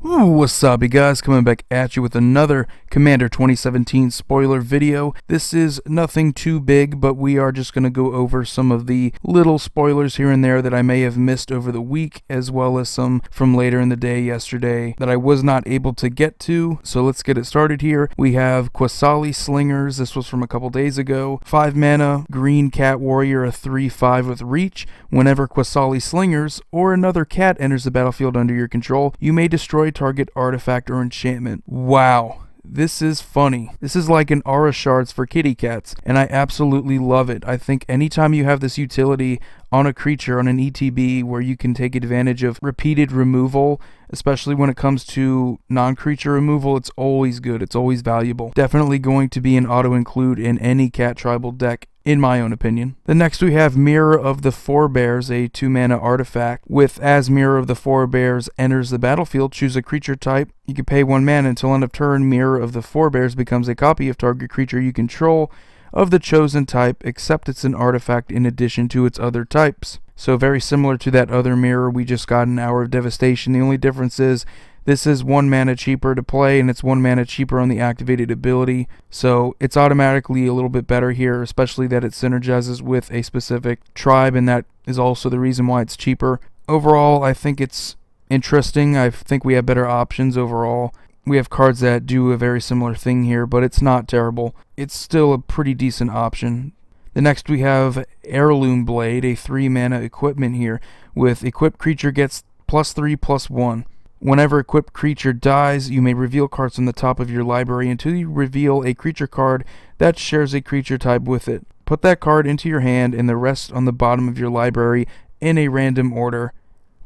Wasabi guys, coming back at you with another Commander 2017 spoiler video. This is nothing too big, but we are just going to go over some of the little spoilers here and there that I may have missed over the week, as well as some from later in the day yesterday that I was not able to get to. So let's get it started here. We have Qasali Slingers. This was from a couple days ago. 5 mana, green cat warrior, a 3/5 with reach. Whenever Qasali Slingers or another cat enters the battlefield under your control, you may destroy target artifact or enchantment. Wow. This is funny. This is like an aura shards for kitty cats, and I absolutely love it. I think anytime you have this utility on a creature, on an ETB, where you can take advantage of repeated removal, especially when it comes to non-creature removal, it's always good. It's always valuable. Definitely going to be an auto-include in any cat tribal deck, in my own opinion. Then next we have Mirror of the Forebears, a 2-mana artifact. With as Mirror of the Forebears enters the battlefield, choose a creature type. You can pay 1 mana until end of turn. Mirror of the Forebears becomes a copy of target creature you control of the chosen type, except it's an artifact in addition to its other types. So very similar to that other mirror we just got in Hour of Devastation. The only difference is this is 1 mana cheaper to play, and it's 1 mana cheaper on the activated ability. So it's automatically a little bit better here, especially that it synergizes with a specific tribe, and that is also the reason why it's cheaper. Overall, I think it's interesting. I think we have better options overall. We have cards that do a very similar thing here, but it's not terrible. It's still a pretty decent option. The next we have Heirloom Blade, a 3 mana equipment here. With equipped creature gets +3/+1. Whenever equipped creature dies, you may reveal cards from the top of your library until you reveal a creature card that shares a creature type with it. Put that card into your hand and the rest on the bottom of your library in a random order.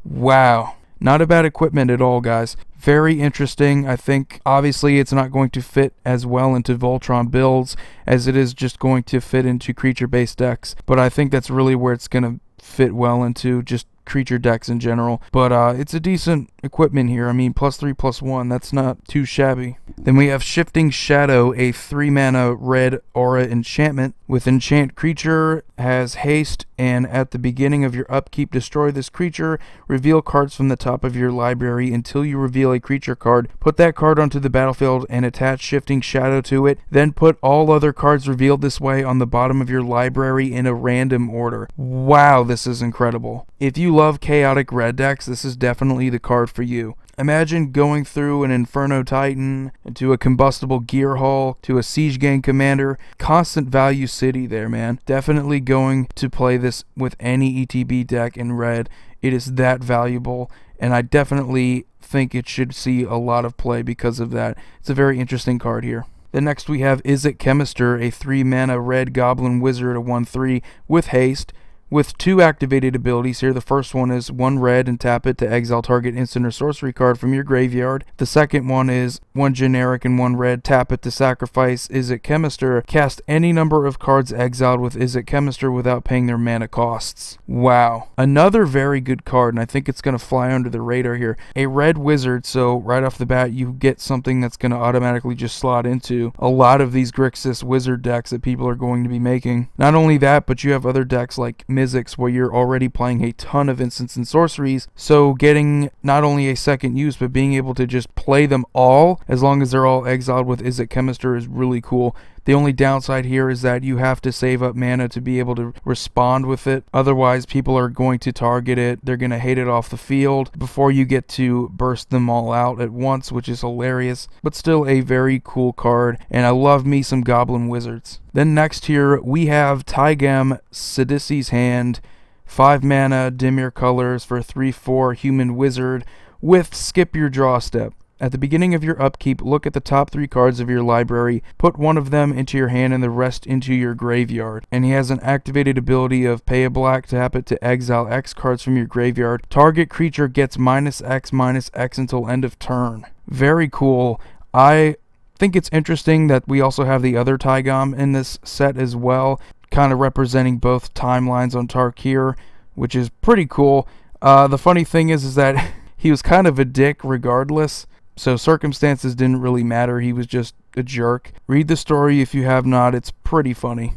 Wow. Not a bad equipment at all, guys. Very interesting. I think obviously it's not going to fit as well into Voltron builds as it is just going to fit into creature-based decks, but I think that's really where it's going to fit well into just creature decks in general. But it's a decent equipment here. I mean, +3/+1, that's not too shabby. Then we have Shifting Shadow, a 3 mana red aura enchantment. With enchant creature has haste, and at the beginning of your upkeep, destroy this creature. Reveal cards from the top of your library until you reveal a creature card. Put that card onto the battlefield and attach Shifting Shadow to it. Then put all other cards revealed this way on the bottom of your library in a random order. Wow, this is incredible. If you love chaotic red decks, this is definitely the card for you. Imagine going through an Inferno Titan, to a Combustible Gearhulk, to a Siege Gang Commander. Constant value city there, man. Definitely going to play this with any ETB deck in red. It is that valuable, and I definitely think it should see a lot of play because of that. It's a very interesting card here. Then next we have Izzet Chemister, a 3 mana red goblin wizard, a 1/3 with haste. With 2 activated abilities here. The first one is 1 red and tap it to exile target instant or sorcery card from your graveyard. The second one is 1 generic and 1 red, tap it to sacrifice Izzet Chemister. Cast any number of cards exiled with Izzet Chemister without paying their mana costs. Wow. Another very good card, and I think it's going to fly under the radar here. A red wizard, so right off the bat you get something that's going to automatically just slot into a lot of these Grixis wizard decks that people are going to be making. Not only that, but you have other decks like Mizzix where you're already playing a ton of instants and sorceries, so getting not only a second use but being able to just play them all as long as they're all exiled with Izzet Chemister is really cool. The only downside here is that you have to save up mana to be able to respond with it. Otherwise, people are going to target it. They're going to hate it off the field before you get to burst them all out at once, which is hilarious. But still a very cool card, and I love me some Goblin Wizards. Then next here, we have Taigam Sidisi's Hand. 5 mana, dim your colors for 3/4 human wizard with skip your draw step. At the beginning of your upkeep, look at the top 3 cards of your library, put 1 of them into your hand and the rest into your graveyard. And he has an activated ability of pay a black, tap it to exile X cards from your graveyard. Target creature gets -X/-X until end of turn. Very cool. I think it's interesting that we also have the other Taigam in this set as well, kind of representing both timelines on Tarkir, which is pretty cool. The funny thing is that he was kind of a dick regardless. So circumstances didn't really matter. He was just a jerk. Read the story if you have not. It's pretty funny.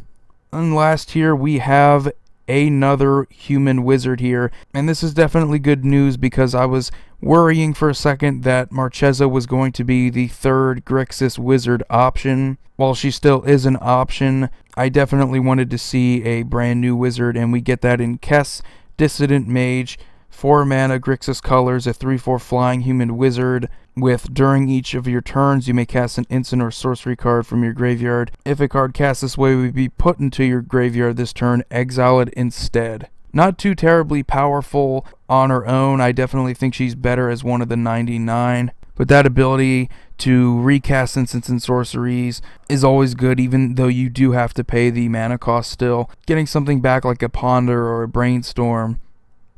And last here we have another human wizard here, and this is definitely good news because I was worrying for a second that Marchesa was going to be the third Grixis wizard option. While she still is an option, I definitely wanted to see a brand new wizard, and we get that in Kess, Dissident Mage, 4 mana Grixis colors, a 3/4 flying human wizard with during each of your turns you may cast an instant or sorcery card from your graveyard. If a card cast this way would be put into your graveyard this turn, exile it instead. Not too terribly powerful on her own. I definitely think she's better as one of the 99. But that ability to recast instants and sorceries is always good, even though you do have to pay the mana cost still. Getting something back like a Ponder or a Brainstorm,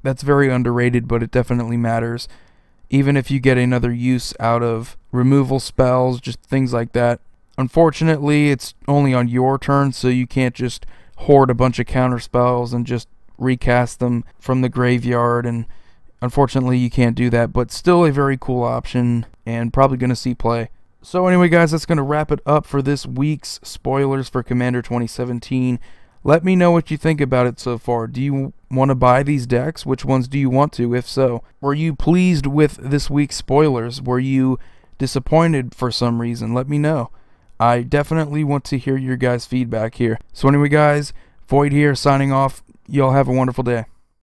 that's very underrated, but it definitely matters. Even if you get another use out of removal spells, just things like that. Unfortunately, it's only on your turn, so you can't just hoard a bunch of counter spells and just recast them from the graveyard, and unfortunately you can't do that, but still a very cool option and probably going to see play. So anyway guys, that's going to wrap it up for this week's spoilers for Commander 2017. Let me know what you think about it so far. Do you want to buy these decks? Which ones do you want to? If so, were you pleased with this week's spoilers? Were you disappointed for some reason? Let me know. I definitely want to hear your guys' feedback here. So anyway guys, Void here signing off. Y'all have a wonderful day.